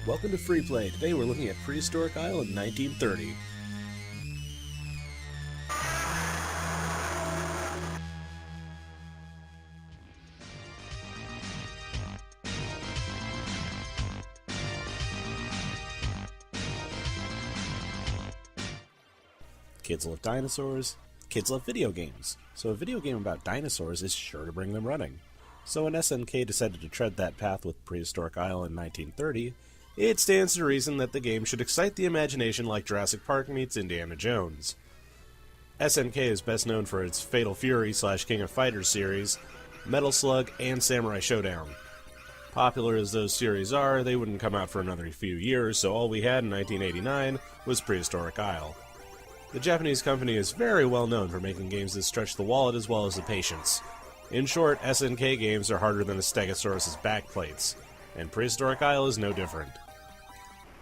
Welcome to Free Play. Today we're looking at Prehistoric Isle in 1930. Kids love dinosaurs, kids love video games, so a video game about dinosaurs is sure to bring them running. So when SNK decided to tread that path with Prehistoric Isle in 1930, it stands to reason that the game should excite the imagination like Jurassic Park meets Indiana Jones. SNK is best known for its Fatal Fury / King of Fighters series, Metal Slug, and Samurai Showdown. Popular as those series are, they wouldn't come out for another few years, so all we had in 1989 was Prehistoric Isle. The Japanese company is very well known for making games that stretch the wallet as well as the patience. In short, SNK games are harder than a Stegosaurus's backplates, and Prehistoric Isle is no different.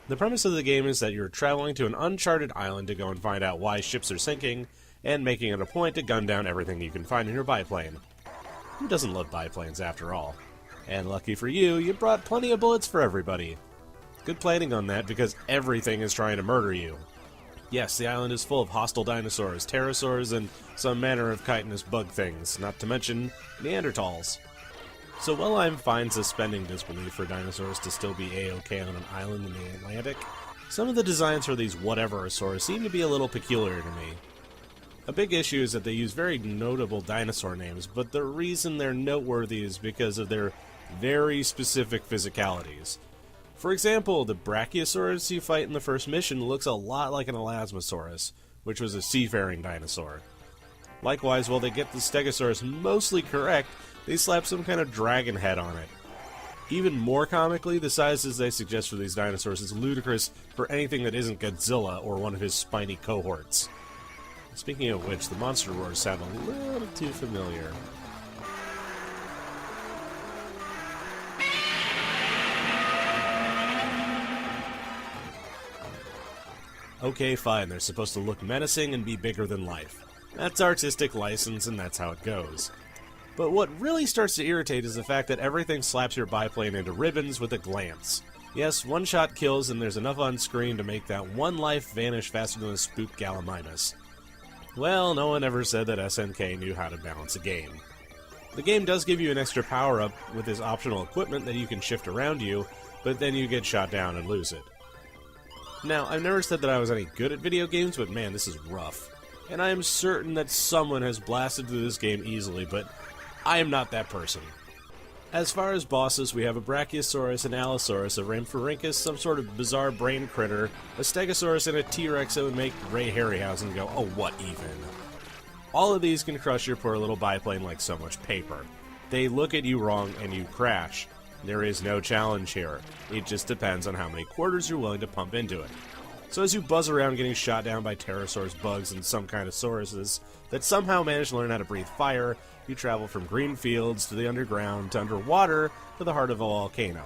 The premise of the game is that you're traveling to an uncharted island to go and find out why ships are sinking, and making it a point to gun down everything you can find in your biplane. Who doesn't love biplanes after all? And lucky for you, you brought plenty of bullets for everybody. Good planning on that because everything is trying to murder you. Yes, the island is full of hostile dinosaurs, pterosaurs, and some manner of chitinous bug things, not to mention Neanderthals. So while I'm fine suspending disbelief for dinosaurs to still be A-OK on an island in the Atlantic, some of the designs for these whatever-osaurs seem to be a little peculiar to me. A big issue is that they use very notable dinosaur names, but the reason they're noteworthy is because of their very specific physicalities. For example, the Brachiosaurus you fight in the first mission looks a lot like an Elasmosaurus, which was a seafaring dinosaur. Likewise, while they get the Stegosaurus mostly correct, they slap some kind of dragon head on it. Even more comically, the sizes they suggest for these dinosaurs is ludicrous for anything that isn't Godzilla or one of his spiny cohorts. Speaking of which, the monster roars sound a little too familiar. Okay, fine, they're supposed to look menacing and be bigger than life. That's artistic license, and that's how it goes. But what really starts to irritate is the fact that everything slaps your biplane into ribbons with a glance. Yes, one shot kills, and there's enough on screen to make that one life vanish faster than a spooked Gallimimus. Well, no one ever said that SNK knew how to balance a game. The game does give you an extra power-up with this optional equipment that you can shift around you, but then you get shot down and lose it. Now, I've never said that I was any good at video games, but man, this is rough. And I am certain that someone has blasted through this game easily, but I am not that person. As far as bosses, we have a Brachiosaurus, an Allosaurus, a Rhamphorhynchus, some sort of bizarre brain critter, a Stegosaurus, and a T-Rex that would make Ray Harryhausen go, oh, what even? All of these can crush your poor little biplane like so much paper. They look at you wrong and you crash. There is no challenge here. It just depends on how many quarters you're willing to pump into it. So as you buzz around getting shot down by pterosaurs, bugs, and some kind of sauruses that somehow manage to learn how to breathe fire, you travel from green fields to the underground to underwater to the heart of a volcano.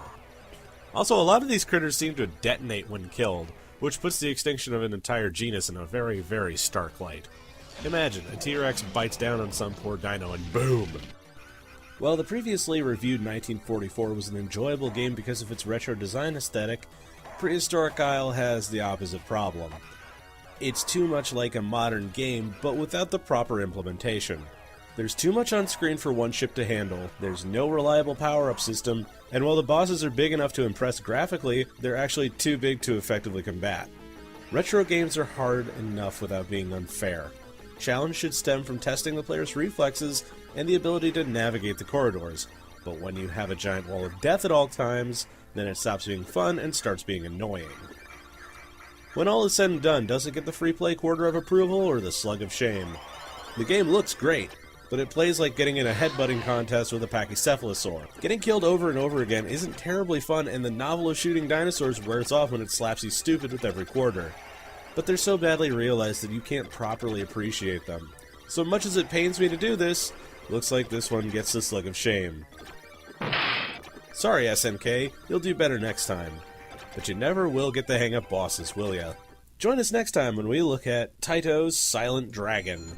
Also, a lot of these critters seem to detonate when killed, which puts the extinction of an entire genus in a very, very stark light. Imagine, a T-Rex bites down on some poor dino and boom! While the previously reviewed 1944 was an enjoyable game because of its retro design aesthetic, Prehistoric Isle has the opposite problem. It's too much like a modern game, but without the proper implementation. There's too much on screen for one ship to handle, there's no reliable power-up system, and while the bosses are big enough to impress graphically, they're actually too big to effectively combat. Retro games are hard enough without being unfair. Challenge should stem from testing the player's reflexes and the ability to navigate the corridors, but when you have a giant wall of death at all times, then it stops being fun and starts being annoying. When all is said and done, does it get the free play quarter of approval or the slug of shame? The game looks great, but it plays like getting in a headbutting contest with a Pachycephalosaur. Getting killed over and over again isn't terribly fun, and the novel of shooting dinosaurs wears off when it slaps you stupid with every quarter. But they're so badly realized that you can't properly appreciate them. So much as it pains me to do this, looks like this one gets the slug of shame. Sorry, SNK, you'll do better next time. But you never will get the hang of bosses, will ya? Join us next time when we look at Taito's Silent Dragon.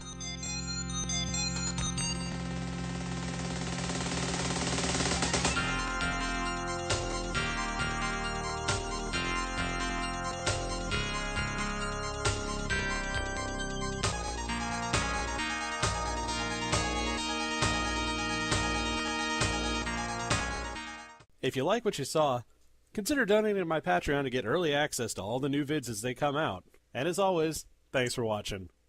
If you like what you saw, consider donating to my Patreon to get early access to all the new vids as they come out. And as always, thanks for watching.